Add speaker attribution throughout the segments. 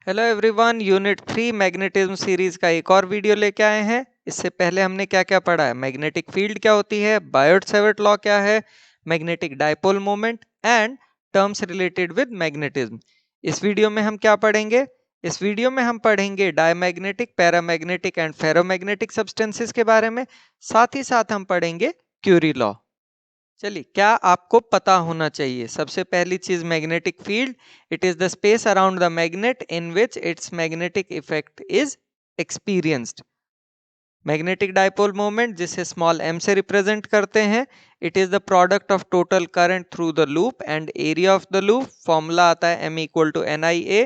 Speaker 1: Hello everyone, unit 3 magnetism series का एक और वीडियो लेके आए हैं। इससे पहले हमने क्या क्या पढ़ा है, मैग्नेटिक फील्ड क्या होती है, बायोट-सैवर्ट लॉ क्या है, magnetic dipole moment and terms related with magnetism. इस वीडियो में हम क्या पढ़ेंगे, इस वीडियो में हम पढ़ेंगे diamagnetic, paramagnetic and ferromagnetic substances के बारे में। साथ ही साथ हम पढ़ेंगे क्यूरी लॉ। चलिए, क्या आपको पता होना चाहिए, सबसे पहली चीज magnetic field, it is the space around the magnet in which its magnetic effect is experienced. Magnetic dipole moment, जिसे स्मॉल m से रिप्रेजेंट करते हैं, it is the product of total current through the loop and area of the loop. Formula आता है m equal to NIA।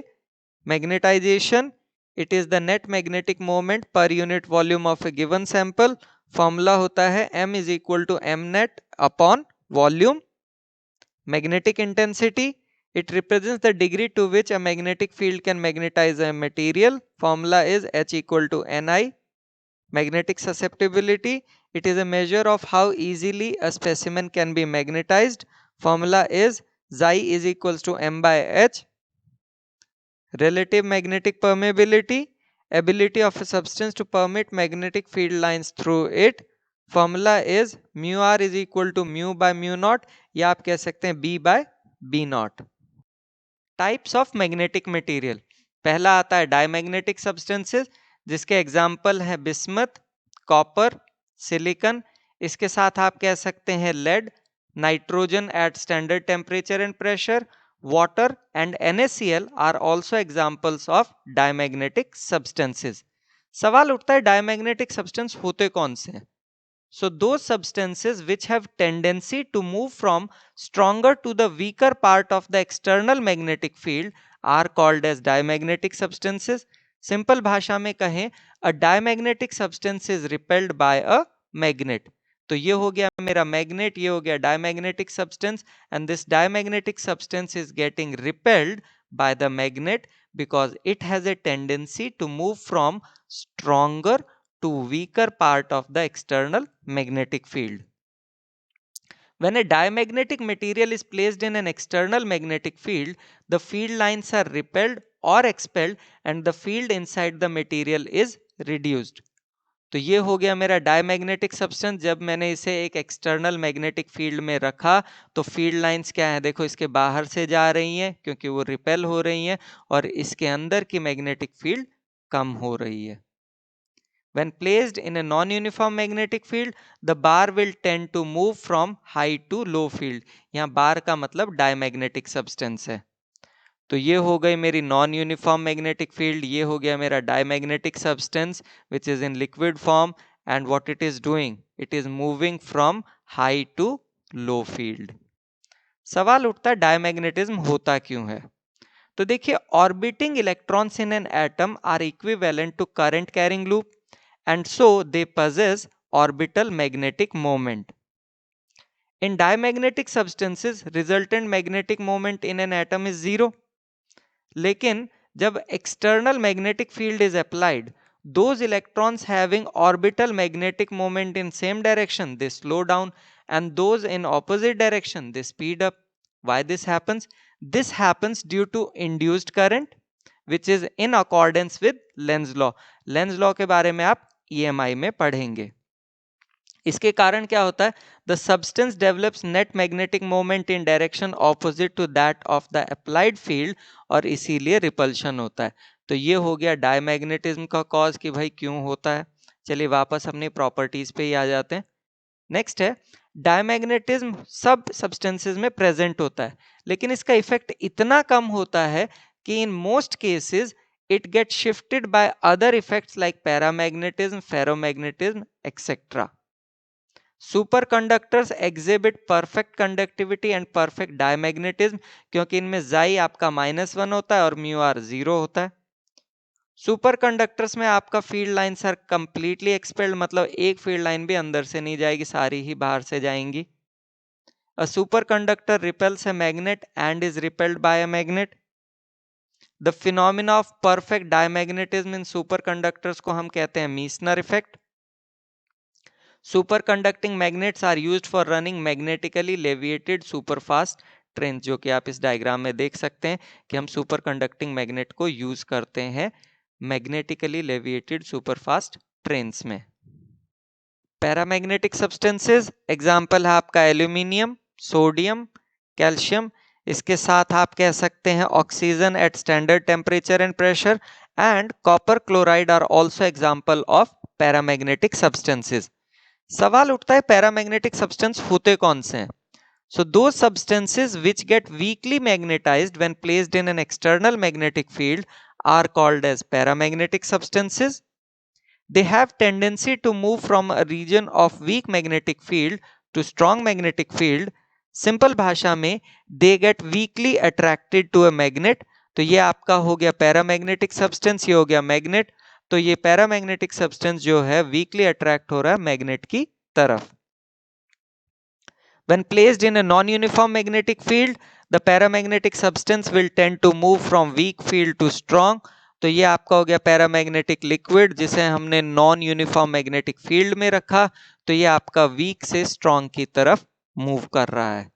Speaker 1: Magnetisation, it is the net magnetic moment per unit volume of a given sample. Formula होता है m is equal to m net upon volume. Magnetic intensity, it represents the degree to which a magnetic field can magnetize a material. Formula is H equal to Ni. Magnetic susceptibility, it is a measure of how easily a specimen can be magnetized. Formula is Xi is equals to M by H. Relative magnetic permeability, ability of a substance to permit magnetic field lines through it. Formula is mu r is equal to mu by mu naught, या आप कह सकते हैं B by B naught. Types of magnetic material, पहला आता है diamagnetic substances, जिसके example है बिस्मथ, कॉपर, सिलिकॉन। इसके साथ आप कह सकते हैं lead, nitrogen at standard temperature and pressure, water and NaCl are also examples of diamagnetic substances। सवाल उठता है डायमैग्नेटिक सब्सटेंस होते कौन से हैं? So those substances which have tendency to move from stronger to the weaker part of the external magnetic field are called as diamagnetic substances। Simple भाषा में कहें, a diamagnetic substance is repelled by a magnet। तो ये हो गया मेरा magnet, ये हो गया diamagnetic substance, and this diamagnetic substance is getting repelled by the magnet because it has a tendency to move from stronger to weaker part of the external magnetic field। When a diamagnetic material is placed in an external magnetic field, the field lines are repelled or expelled and the field inside the material is reduced। तो ये हो गया मेरा diamagnetic substance. जब मैंने इसे एक external magnetic field में रखा तो फील्ड लाइंस क्या है, देखो इसके बाहर से जा रही हैं क्योंकि वो रिपेल हो रही हैं, और इसके अंदर की मैग्नेटिक फील्ड कम हो रही है। When placed in a non-uniform magnetic field, the bar will tend to move from high to low field। यहाँ बार का मतलब डायमैग्नेटिक सब्सटेंस है। तो ये हो गई मेरी नॉन यूनिफॉर्म मैग्नेटिक फील्ड, ये हो गया मेरा diamagnetic substance which is in liquid form, and what it is doing, it is moving from high to low field. सवाल उठता है डायमैग्नेटिज्म होता क्यों है? तो देखिए, orbiting electrons in an atom are equivalent to current carrying loop and so they possess orbital magnetic moment। In diamagnetic substances, resultant magnetic moment in an atom is zero। लेकिन जब external magnetic field is applied, those electrons having orbital magnetic moment in same direction, they slow down, and those in opposite direction, they speed up। Why this happens? This happens due to induced current, which is in accordance with Lenz law। Lenz law के बारे में आप EMI में पढ़ेंगे। इसके कारण क्या होता है, the substance develops net magnetic moment in direction opposite to that of the applied field, और इसीलिए रिपल्शन होता है। तो ये हो गया डायमैग्नेटिज्म का कॉज कि भाई क्यों होता है। चलिए वापस अपनी प्रॉपर्टीज पे ही आ जाते हैं। नेक्स्ट है, डायमैग्नेटिज्म सब सब्सटेंसेस में प्रेजेंट होता है, लेकिन इसका इफेक्ट इतना कम होता है कि in most cases it gets shifted by other effects like paramagnetism, ferromagnetism, etc। Superconductors exhibit perfect conductivity and perfect diamagnetism क्योंकि इनमें Xi आपका -1 होता है और म्यू आर 0 होता है। सुपर कंडक्टर्स में आपका field line sir completely expelled, मतलब एक फील्ड लाइन भी अंदर से नहीं जाएगी, सारी ही बाहर से जाएंगी। A superconductor repels a magnet and is repelled by a magnet. The phenomena of perfect diamagnetism in superconductors को हम कहते हैं Meissner effect. Superconducting magnets are used for running magnetically leviated superfast train, जो कि आप इस diagram में देख सकते हैं कि हम सुपर कंडक्टिंग मैग्नेट को यूज करते हैं मैग्नेटिकली लेविएटेड सुपरफास्ट ट्रेन्स में। पैरामैग्नेटिक सब्सटेंसेस एग्जाम्पल है आपका एल्यूमिनियम, सोडियम, कैल्शियम। इसके साथ आप कह सकते हैं oxygen at standard temperature and pressure, and copper chloride are also example of paramagnetic substances. सवाल उठता है पैरामैग्नेटिक सब्सटेंस होते कौन से हैं? So those substances which get weakly magnetized when placed in an external magnetic field are called as paramagnetic substances. They have tendency to move from a region of weak magnetic field to strong magnetic field. Simple भाषा में they get weakly attracted to a magnet. तो ये आपका हो गया paramagnetic substance, ये हो गया मैग्नेट। तो ये पैरामैग्नेटिक सब्सटेंस जो है वीकली अट्रैक्ट हो रहा है मैग्नेट की तरफ। When placed in a non-uniform magnetic field, the paramagnetic substance will tend to move from weak field to strong. तो ये आपका हो गया पैरामैग्नेटिक लिक्विड, जिसे हमने नॉन यूनिफॉर्म मैग्नेटिक फील्ड में रखा, तो ये आपका वीक से स्ट्रॉन्ग की तरफ मूव कर रहा है।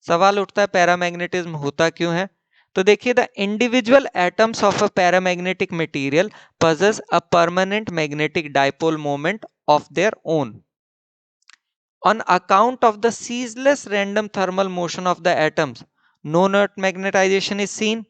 Speaker 1: सवाल उठता है पैरामैग्नेटिज्म होता क्यों है? तो देखिए, the individual atoms of a paramagnetic material possess a permanent magnetic dipole moment of their own. On account of the ceaseless random thermal motion of the atoms, no net magnetization is seen.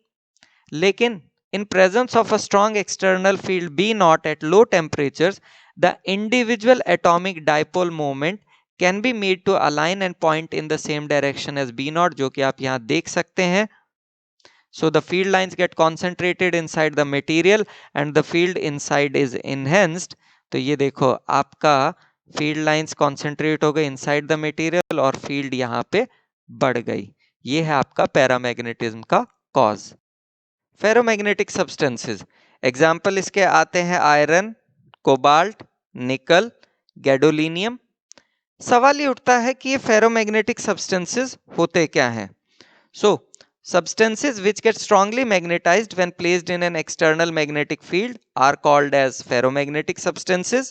Speaker 1: लेकिन in presence of a strong external field B naught at low temperatures, the individual atomic dipole moment can be made to align and point in the same direction as B naught, जो कि आप यहाँ देख सकते हैं. So the field lines get concentrated inside the material and the field inside is enhanced. तो ये देखो आपका फील्ड लाइंस कॉन्सेंट्रेट हो गए इनसाइड द मटेरियल और फील्ड यहाँ पे बढ़ गई। ये है आपका पैरामैग्नेटिज्म का कॉज। फेरोमैग्नेटिक सब्सटेंसेस एग्जांपल इसके आते हैं आयरन, कोबाल्ट, निकल, गैडोलिनियम। सवाल ये उठता है कि ये फेरोमैग्नेटिक सब्सटेंसेस होते क्या हैं? Substances which get strongly magnetized when placed in an external magnetic field are called as ferromagnetic substances.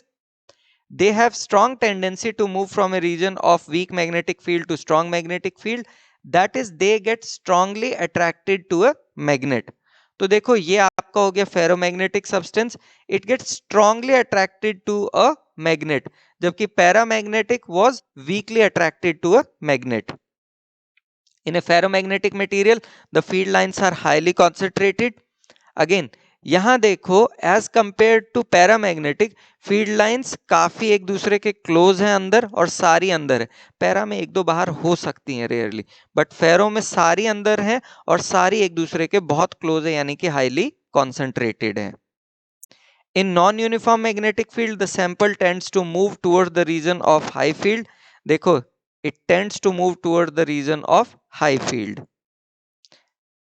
Speaker 1: They have strong tendency to move from a region of weak magnetic field to strong magnetic field. That is, they get strongly attracted to a magnet. तो देखो ये आपका हो गया ferromagnetic substance, it gets strongly attracted to a magnet, जबकि paramagnetic was weakly attracted to a magnet. In a ferromagnetic material, the field lines are highly concentrated. Again, यहाँ देखो as compared to paramagnetic field lines काफी एक दूसरे के close हैं अंदर और सारी अंदर है. पैरा में एक दो बाहर हो सकती हैं रेयरली, बट फेरो में सारी अंदर हैं और सारी एक दूसरे के बहुत क्लोज है, यानी कि हाईली कॉन्सेंट्रेटेड है. In non-uniform magnetic field, the sample tends to move towards the region of high field. देखो it tends to move toward the region of high field.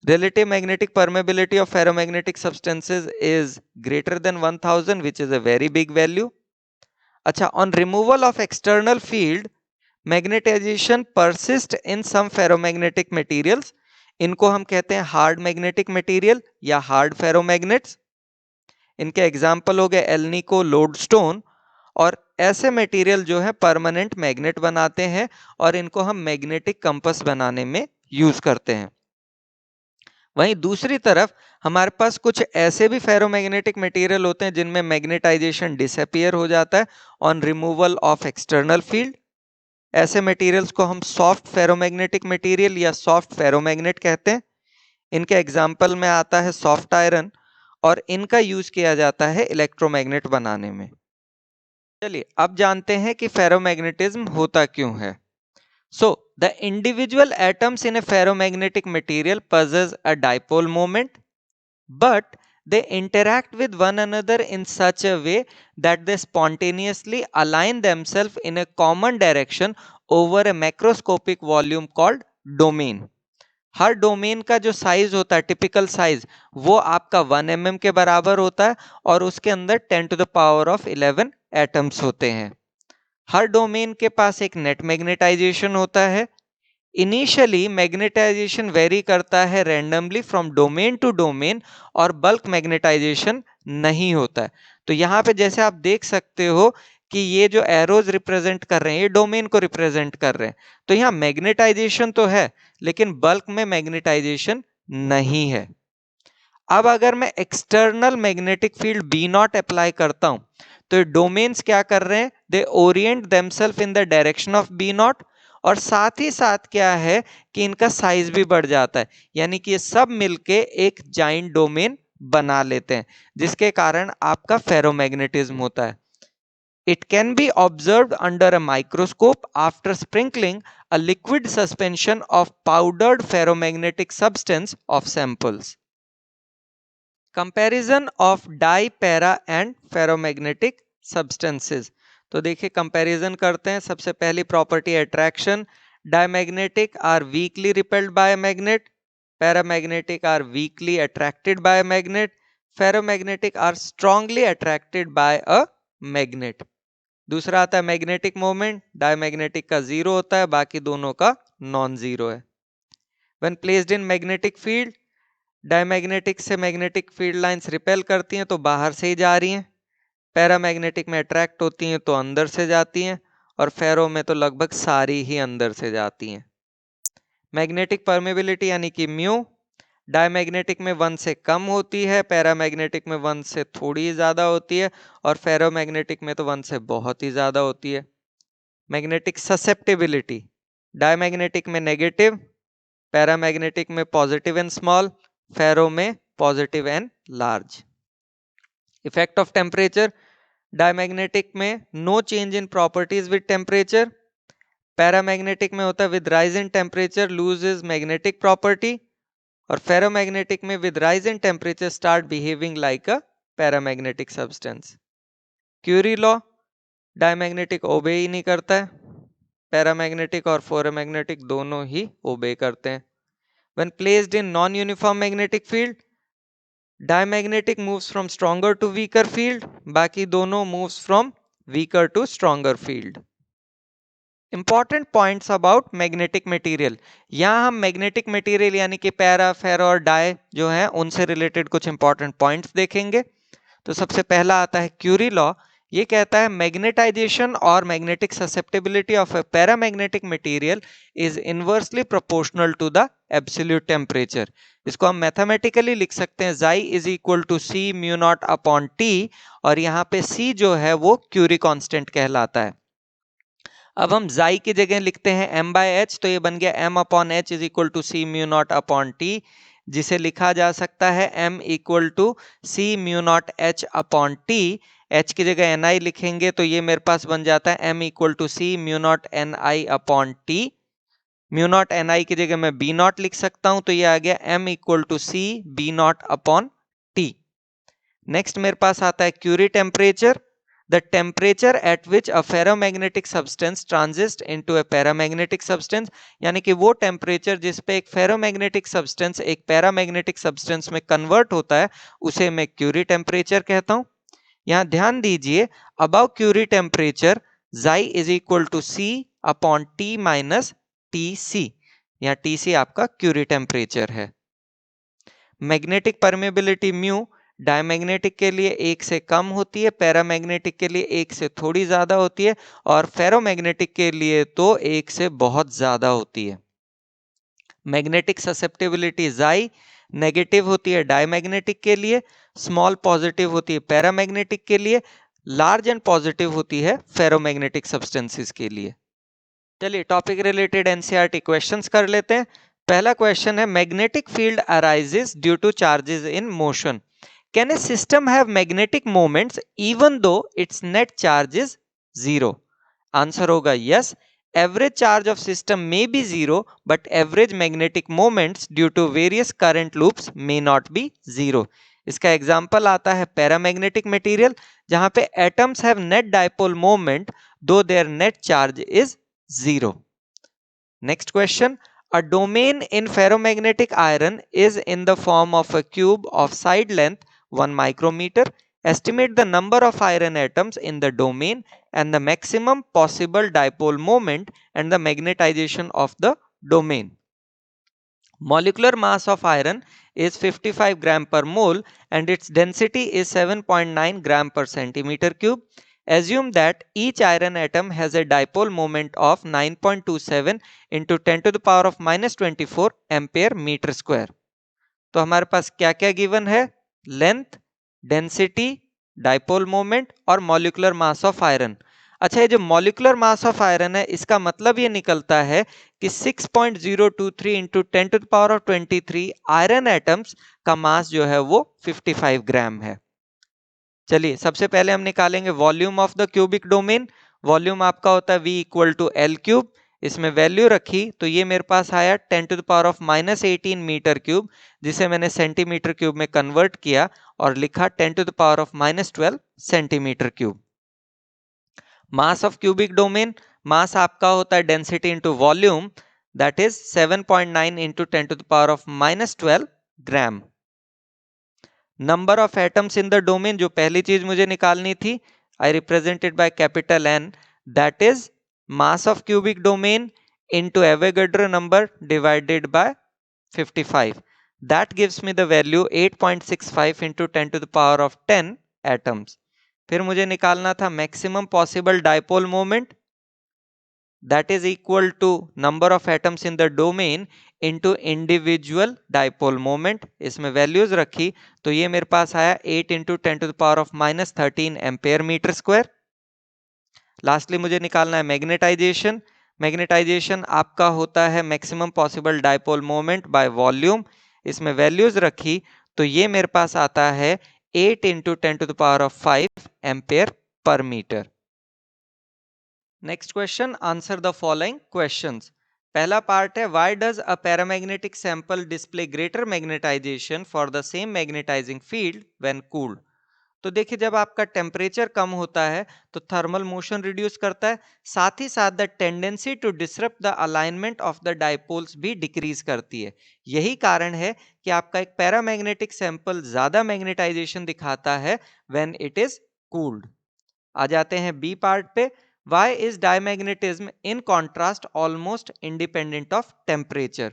Speaker 1: Relative magnetic permeability of ferromagnetic substances is greater than 1000, which is a very big value. अच्छा, on removal of external field, magnetization persists in some ferromagnetic materials. इनको हम कहते हैं hard magnetic material या hard फेरोमैग्नेट्स. इनके example हो गए alnico, lodestone. और ऐसे मटेरियल जो है परमानेंट मैग्नेट बनाते हैं और इनको हम मैग्नेटिक कंपास बनाने में यूज करते हैं. वहीं दूसरी तरफ हमारे पास कुछ ऐसे भी फेरोमैग्नेटिक मटेरियल होते हैं जिनमें मैग्नेटाइजेशन डिसअपीयर हो जाता है on removal of external field. ऐसे मटेरियल्स को हम सॉफ्ट फेरोमैग्नेटिक मटेरियल या सॉफ्ट फेरोमैग्नेट कहते हैं. इनके एग्जाम्पल में आता है सॉफ्ट आयरन, और इनका यूज किया जाता है इलेक्ट्रोमैग्नेट बनाने में. चलिए अब जानते हैं कि फेरोमैग्नेटिज्म होता क्यों है. So the individual atoms in a ferromagnetic material possess a dipole moment, but they interact with one another in such a way that they spontaneously align themselves in a common direction over a macroscopic volume called domain. Her domain का जो size होता है, typical size, वो आपका 1 mm के बराबर होता है और उसके अंदर 10 to the power of 11 atoms होते हैं. हर डोमेन के पास एक नेट मैग्नेटाइजेशन होता है. इनिशियली मैग्नेटाइजेशन वेरी करता है randomly from domain to domain और बल्क मैग्नेटाइजेशन नहीं होता है. तो यहाँ पे जैसे आप देख सकते हो कि ये जो एरोज रिप्रेजेंट कर रहे हैं ये डोमेन को रिप्रेजेंट कर रहे हैं। तो यहाँ मैग्नेटाइजेशन तो है लेकिन बल्क में मैग्नेटाइजेशन नहीं है। अब अगर मैं external magnetic field B naught apply करता हूं तो डोमेन्स क्या कर रहे हैं, they orient themselves in the direction of B naught, और साथ ही साथ क्या है कि इनका साइज भी बढ़ जाता है, यानी कि ये सब मिलके एक जाइंट डोमेन बना लेते हैं जिसके कारण आपका फेरोमैग्नेटिज्म होता है। It can be observed under a microscope after sprinkling a liquid suspension of powdered ferromagnetic substance of samples. Comparison of di, para and ferromagnetic substances. तो देखिए कंपैरिजन करते हैं। सबसे पहली property attraction, diamagnetic are weakly repelled by magnet, paramagnetic are weakly attracted by magnet, ferromagnetic are strongly attracted by a magnet. दूसरा आता है magnetic moment, diamagnetic का जीरो होता है, बाकी दोनों का नॉन जीरो है। When placed in magnetic field, diamagnetic से मैग्नेटिक फील्ड लाइंस रिपेल करती हैं तो बाहर से ही जा रही हैं, पैरामैग्नेटिक में अट्रैक्ट होती हैं तो अंदर से जाती हैं, और फेरो में तो लगभग सारी ही अंदर से जाती हैं। मैग्नेटिक परमेबिलिटी यानी कि म्यू, डायमैग्नेटिक में 1 से कम होती है, पैरामैग्नेटिक में 1 से थोड़ी ज्यादा होती है, और फेरोमैग्नेटिक में तो 1 से बहुत ही ज्यादा होती है। मैग्नेटिक ससेप्टिबिलिटी, डायमैग्नेटिक में नेगेटिव, पैरामैग्नेटिक में पॉजिटिव एंड स्मॉल, फेरो में positive and large. Effect of temperature, diamagnetic में no change in properties with temperature, paramagnetic में होता है with rise in temperature loses magnetic property, और फेरोमैग्नेटिक में with rise in temperature start behaving like a paramagnetic substance. Curie law, diamagnetic obey ही नहीं करता है, पैरामैग्नेटिक और फेरोमैग्नेटिक दोनों ही ओबे करते हैं। When placed in non uniform magnetic field, diamagnetic moves from stronger to weaker field, बाकी दोनों moves from weaker to stronger field. Important points about magnetic material, यहाँ हम मैग्नेटिक मटेरियल यानी कि पैरा, फेरो और डाई जो है उनसे रिलेटेड कुछ इंपॉर्टेंट पॉइंट्स देखेंगे। तो सबसे पहला आता है क्यूरी लॉ। ये कहता है मैग्नेटाइजेशन और magnetic susceptibility of a paramagnetic material is inversely proportional to the absolute temperature. इसको हम मैथमेटिकली लिख सकते हैं Xi is equal to C mu naught upon T, और यहाँ पे C जो है वो क्यूरी कांस्टेंट कहलाता है। अब हम Xi की जगह लिखते हैं m/h, तो ये बन गया m upon h is equal to C mu naught upon T, जिसे लिखा जा सकता है m equal to C mu naught h upon T. h की जगह ni लिखेंगे तो ये मेरे पास बन जाता है m equal to C mu naught ni upon T. Mu naught ni की जगह मैं b नॉट लिख सकता हूं, तो ये आ गया m equal to C b naught upon T. Next मेरे पास आता है Curie temperature, the temperature at which a ferromagnetic substance transits into a paramagnetic substance, यानी कि वो टेम्परेचर जिस पे एक फेरोमैग्नेटिक सब्सटेंस एक पैरामैग्नेटिक सब्सटेंस में कन्वर्ट होता है उसे मैं क्यूरी टेम्परेचर कहता हूं। यहां ध्यान दीजिए, above Curie temperature Xi is equal to C upon T minus T C, यहाँ टी सी आपका क्यूरी टेम्परेचर है। मैग्नेटिक परमेबिलिटी म्यू डायमैग्नेटिक के लिए 1 से कम होती है, पैरामैग्नेटिक के लिए 1 से थोड़ी ज्यादा होती है, और फेरोमैग्नेटिक के लिए तो 1 से बहुत ज्यादा होती है। मैग्नेटिक ससेप्टिबिलिटी Xi नेगेटिव होती है डायमैग्नेटिक के लिए, स्मॉल पॉजिटिव होती है पैरामैग्नेटिक के लिए, लार्ज एंड पॉजिटिव होती है फेरोमैग्नेटिक सब्सटेंसेस के लिए। चलिए टॉपिक रिलेटेड एनसीईआरटी क्वेश्चंस कर लेते हैं। पहला क्वेश्चन है magnetic field arises due to charges in motion, can a system have magnetic moments even though its net charge is zero? Answer होगा yes, average charge of system may be zero but average magnetic moments due to various current loops may not be zero. इसका example आता है paramagnetic material, जहां पे atoms have net dipole moment though their net charge is zero. Next question, a domain in ferromagnetic iron is in the form of a cube of side length 1 micrometer. Estimate the number of iron atoms in the domain and the maximum possible dipole moment and the magnetization of the domain. Molecular mass of iron is 55 gram per mole and its density is 7.9 gram per centimeter cube. Assume that each iron atom has a dipole moment of 9.27 into 10 to the power of minus 24 ampere metre square. तो हमारे पास क्या क्या given है? Length, density, dipole moment और molecular mass of iron. अच्छा, ये जो molecular mass of iron है इसका मतलब ये निकलता है कि 6.023 into 10 to the power of 23 iron atoms का मास जो है वो 55 ग्राम है। चलिए सबसे पहले हम निकालेंगे volume of the cubic domain. Volume आपका होता है V equal to L cube. इसमें वैल्यू रखी तो ये मेरे पास आया 10 to the power of minus 18 metre cube, जिसे मैंने सेंटीमीटर क्यूब में कन्वर्ट किया और लिखा 10 to the power of minus 12 centimetre cube. Mass of cubic domain, mass आपका होता है density into volume, that is 7.9 into 10 to the power of minus 12 gram. Number of atoms in the domain, जो पहली चीज मुझे निकालनी थी, I represented by capital N, that is mass of cubic domain into Avogadro number divided by 55. That gives me the value 8.65 into 10 to the power of 10 atoms. फिर मुझे निकालना था maximum possible dipole moment, that is equal to number of atoms in the domain into individual dipole moment. इसमें values रखी तो ये मेरे पास आया 8 into 10 to the power of minus 13 ampere metre square. Lastly मुझे निकालना है मैग्नेटाइजेशन। मैग्नेटाइजेशन आपका होता है maximum possible dipole moment by volume. इसमें वैल्यूज रखी तो ये मेरे पास आता है 8 into 10 to the power of 5 ampere per metre. Next question, answer the following questions. पहला पार्ट है, why does a paramagnetic sample display greater magnetisation for the same magnetising field when cooled. तो देखिए जब आपका टेम्परेचर कम होता है तो thermal motion reduce करता है, साथ ही साथ the tendency to disrupt the alignment of the dipoles भी डिक्रीज करती है। यही कारण है कि आपका एक पैरामैग्नेटिक सैंपल ज्यादा मैग्नेटाइजेशन दिखाता है व्हेन इट इज कूल्ड। आ जाते हैं बी पार्ट पे, why is diamagnetism in contrast almost independent of temperature.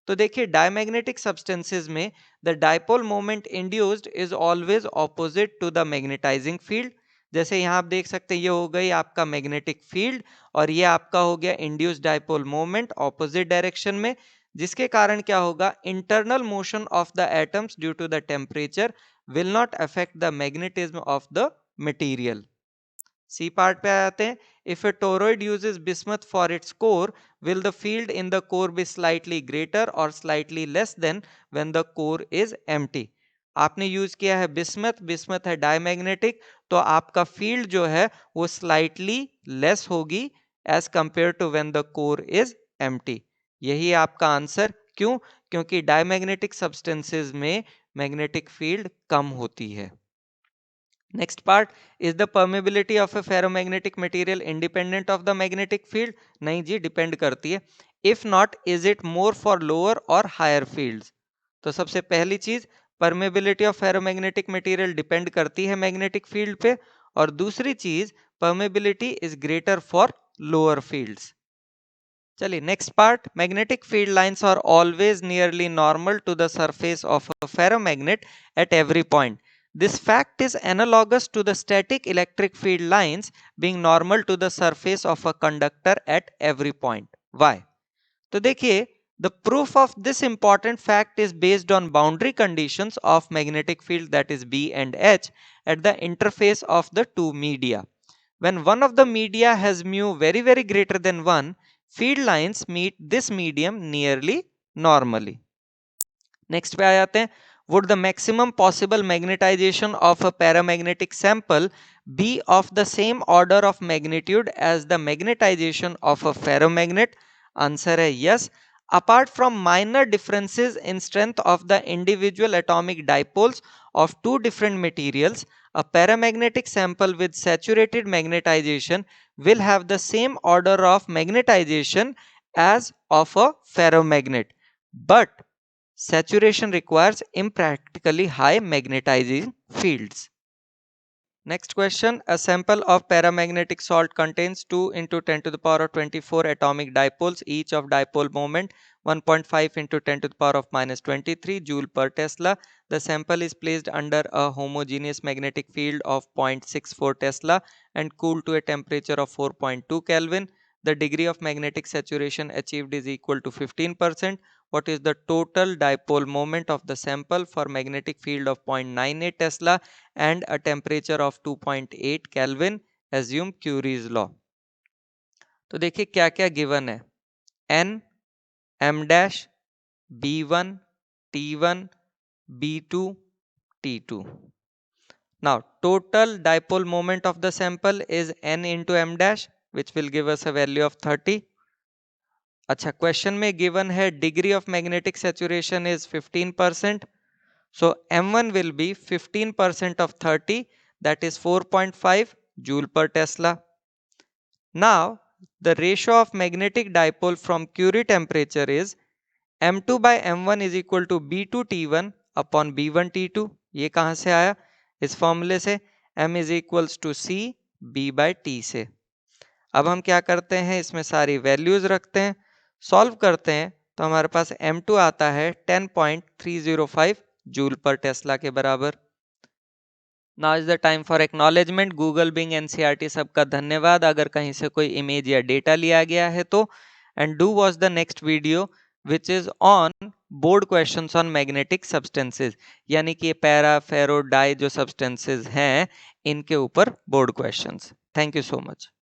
Speaker 1: तो देखिए डायमैग्नेटिक सब्सटेंसेज में the dipole moment induced is always opposite to the magnetising field. जैसे यहाँ आप देख सकते हैं ये हो गई आपका मैग्नेटिक फील्ड और ये आपका हो गया induced dipole moment opposite direction में, जिसके कारण क्या होगा, internal motion of the atoms due to the temperature will not affect the magnetism of the material. C part पे आ जाते हैं, if a toroid uses bismuth for its core will the field in the core be slightly greater or slightly less than when the core is empty। आपने use किया है bismuth, bismuth है diamagnetic, तो आपका फील्ड जो है वो slightly less होगी as compared to when the core is empty. यही आपका आंसर। क्यों? क्योंकि डायमैग्नेटिक सब्सटेंसेज में मैग्नेटिक फील्ड कम होती है। Next part, is the permeability of a ferromagnetic material independent of the magnetic field. नहीं जी, डिपेंड करती है। If not, is it more for lower और हायर फील्ड्स। तो सबसे पहली चीज, permeability of ferromagnetic material depend करती है मैग्नेटिक फील्ड पे, और दूसरी चीज permeability is greater for lower fields. चलिए next part, magnetic field lines are always nearly normal to the surface of a ferromagnet at every point. This fact is analogous to the static electric field lines being normal to the surface of a conductor at every point. Why? तो देखिए, the proof of this important fact is based on boundary conditions of magnetic field, that is B and H, at the interface of the two media. When one of the media has mu very greater than 1, field lines meet this medium nearly normally. Next पे आ जाते हैं, would the maximum possible magnetization of a paramagnetic sample be of the same order of magnitude as the magnetization of a ferromagnet? Answer है yes. Apart from minor differences in strength of the individual atomic dipoles of two different materials, a paramagnetic sample with saturated magnetization will have the same order of magnetization as of a ferromagnet, but saturation requires impractically high magnetizing fields. Next question, a sample of paramagnetic salt contains 2 into 10 to the power of 24 atomic dipoles, each of dipole moment 1.5 into 10 to the power of minus 23 joule per Tesla. The sample is placed under a homogeneous magnetic field of 0.64 Tesla and cooled to a temperature of 4.2 Kelvin. The degree of magnetic saturation achieved is equal to 15%. What is the total dipole moment of the sample for magnetic field of 0.98 Tesla and a temperature of 2.8 Kelvin? Assume Curie's law. तो देखिए क्या क्या given है, n, m dash, b1, t1, b2, t2. Now total dipole moment of the sample is n into m dash, which will give us a value of 30. अच्छा, question में given है degree of magnetic saturation is 15%. So m1 will be 15% of 30, that is 4.5 joule per Tesla. Now the ratio of magnetic dipole from Curie temperature is m2 by m1 is equal to b2 t1 upon b1 t2. ये कहाँ से आया? इस फॉर्मूले से, m is equals to c b by t से. अब हम क्या करते हैं, इसमें सारी वैल्यूज रखते हैं, सॉल्व करते हैं, तो हमारे पास m2 आता है 10.305 जूल पर टेस्ला के बराबर. Now is the time for acknowledgement. Google, Bing, NCERT सबका धन्यवाद. अगर कहीं से कोई इमेज या डेटा लिया गया है तो. And do watch the next video which is on board questions on magnetic substances, यानी कि पैरा, फेरो, डाई जो सब्सटेंसेज हैं इनके ऊपर board questions. Thank you so much.